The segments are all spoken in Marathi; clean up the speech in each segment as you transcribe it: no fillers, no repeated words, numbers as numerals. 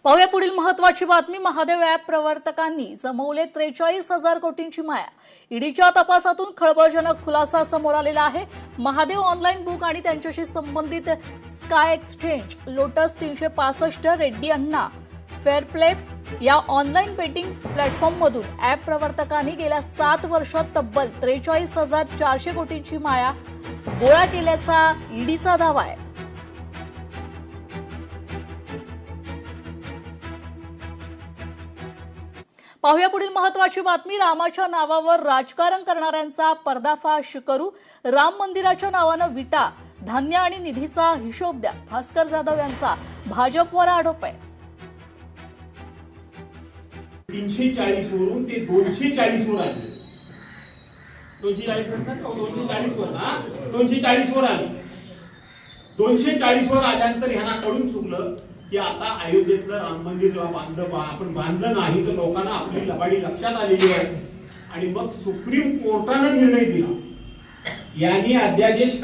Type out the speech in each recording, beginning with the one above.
पाहूया पुढील महत्त्वाची बातमी। महादेव ॲप प्रवर्तकांनी जमवले 43,000 कोटींची माया। ईडीच्या तपासातून खळबळजनक खुलासा समोर आलेला आहे। महादेव ऑनलाईन बुक आणि त्यांच्याशी संबंधित स्काय एक्सचेंज, लोटस 365, रेड्डी अण्णा, फेअरप्ले या ऑनलाईन बेटिंग प्लॅटफॉर्ममधून ॲप प्रवर्तकांनी गेल्या 7 वर्षात तब्बल 43,400 कोटींची माया गोळा केल्याचा ईडीचा दावा आहे। पाहूया पुढील महत्त्वाची बातमी। रामाच्या नावावर राजकारण करणाऱ्यांचा पर्दाफाश करू। राम मंदिराच्या नावानं विटा, धान्य आणि निधीचा हिशोब द्या, भास्कर जाधव यांचा भाजपवर आरोप आहे। 340 वरून ते 240 वर आले। 240 वर आले। 240 वर आल्यानंतर ह्यांना कळून चुकलं की आता अयोध्येतलं राम मंदिर आपण बांधलं नाही तर लोकांना आपली लबाडी लक्षात आलेली आहे आणि मग सुप्रीम कोर्टानं निर्णय दिला। यांनी अध्यादेश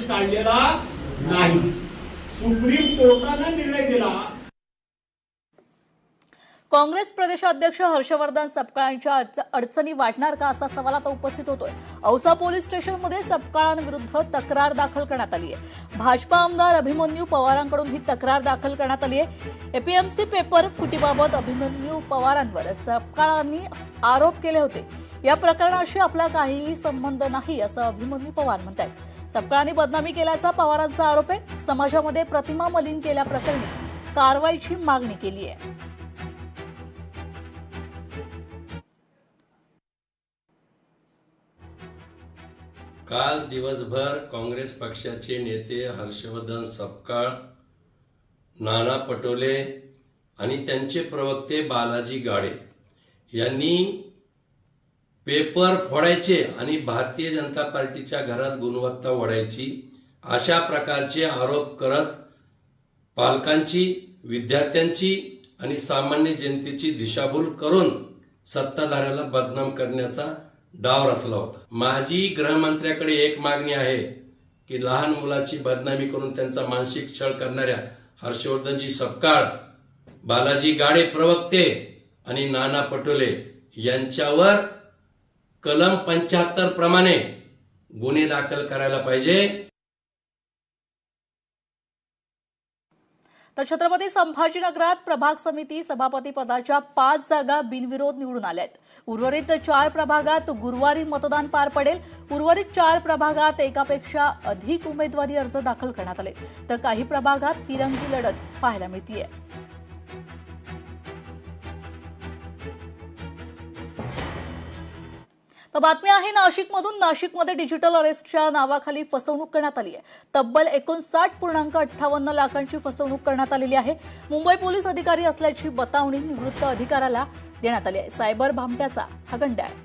काढलेला नाही, सुप्रीम कोर्टानं निर्णय दिला। काँग्रेस प्रदेशाध्यक्ष हर्षवर्धन सपकाळांच्या अडचणी वाढणार का असा सवाल आता उपस्थित होतोय। औसा पोलीस स्टेशनमध्ये सपकाळांविरुद्ध तक्रार दाखल करण्यात आली आहे। भाजपा आमदार अभिमन्यू पवारांकडून ही तक्रार दाखल करण्यात आली आहे। एपीएमसी पेपर फुटीबाबत अभिमन्यू पवारांवर सपकाळांनी आरोप केले होते। या प्रकरणाशी आपला काहीही संबंध नाही असं अभिमन्यू पवार म्हणतात। सपकाळांनी बदनामी केल्याचा पवारांचा आरोप आहे। समाजामध्ये प्रतिमा मलिन केल्याप्रकरणी कारवाईची मागणी केली आहे। काल दिवसभर काँग्रेस पक्षाचे नेते हर्षवर्धन सपकाळ, नाना पटोले आणि त्यांचे प्रवक्ते बालाजी गाडे यांनी पेपर फोडायचे आणि भारतीय जनता पार्टीच्या घरात गुणवत्ता वाढायची अशा प्रकारचे आरोप करत पालकांची, विद्यार्थ्यांची आणि सामान्य जनतेची दिशाभूल करून सत्ताधाऱ्याला बदनाम करण्याचा डाव रचला होता। माझी गृहमंत्र्याकडे एक मागणी आहे की लहान मुलाची बदनामी करून त्यांचा मानसिक छळ करणाऱ्या हर्षवर्धनजी सपकाळ, बालाजी गाडे प्रवक्ते आणि नाना पटोले यांच्यावर कलम 75 प्रमाणे गुन्हे दाखल करायला पाहिजे। तर छत्रपती संभाजीनगरात प्रभाग समिती सभापती पदाच्या 5 जागा बिनविरोध निवडून आल्यात। उर्वरित 4 प्रभागात गुरुवारी मतदान पार पडेल। उर्वरित 4 प्रभागात एकापेक्षा अधिक उमेदवारी अर्ज दाखल करण्यात आले, तर काही प्रभागात तिरंगी लढत पाहायला मिळतेय। तर बातमी आहे नाशिकमधून। नाशिकमध्ये डिजिटल अरेस्टच्या नावाखाली फसवणूक करण्यात आली आहे। तब्बल 59.58 लाखांची फसवणूक करण्यात आलेली आहे। मुंबई पोलीस अधिकारी असल्याची बतावणी निवृत्त अधिकाऱ्याला देण्यात आली आहे। सायबर भामट्याचा हा गंडा आहे।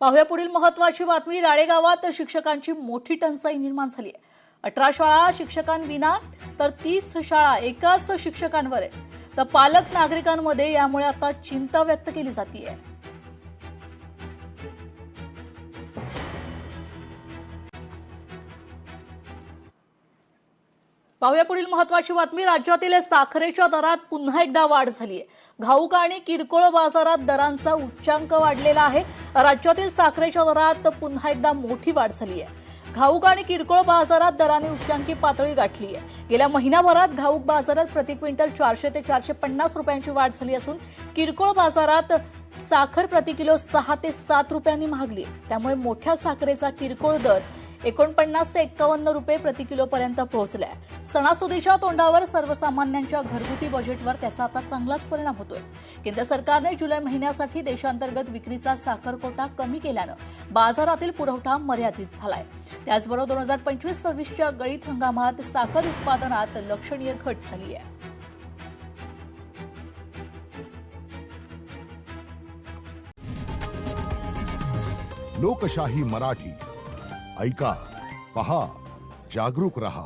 पाहूया पुढील महत्त्वाची बातमी। राळेगावात शिक्षकांची मोठी टंचाई निर्माण झाली आहे। 18 शाळा शिक्षकांविना तर 30 शाळा एकाच शिक्षकांवर आहे। तर पालक नागरिकांमध्ये यामुळे आता चिंता व्यक्त केली जाते। पाहूया पुढील महत्त्वाची बातमी। राज्यातील साखरेच्या दरात पुन्हा एकदा वाढ झाली आहे। घाऊक आणि किरकोळ बाजारात दरांचा उच्चांक वाढलेला आहे। राज्यातील साखरेच्या दरात पुन्हा एकदा मोठी वाढ झाली आहे। घाऊक आणि किरकोळ बाजारात दराने उच्चांकी पातळी गाठली आहे। गेल्या महिनाभरात घाऊक बाजारात प्रति क्विंटल 400 ते 450 रुपयांची वाढ झाली असून किरकोळ बाजारात साखर प्रति किलो 6 ते 7 रुपयांनी महागली। त्यामुळे मोठ्या साखरेचा किरकोळ दर 49 ते 51 रुपये प्रति किलो पर्यंत पोहोचलाय। सणासुदीच्या तोंडावर सर्वसामान्यांच्या घरगुती बजेटवर त्याचा आता चांगलाच परिणाम होतोय। केंद्र सरकारने जुलै महिन्यासाठी देशांतर्गत विक्रीचा साखर कोटा कमी केल्यानं बाजारातील पुरवठा मर्यादित झालाय। त्याचबरोबर 2025-26च्या गळीत हंगामात साखर उत्पादनात लक्षणीय घट झाली आहे। लोकशाही मराठी ऐका, पहा, जागरूक रहा।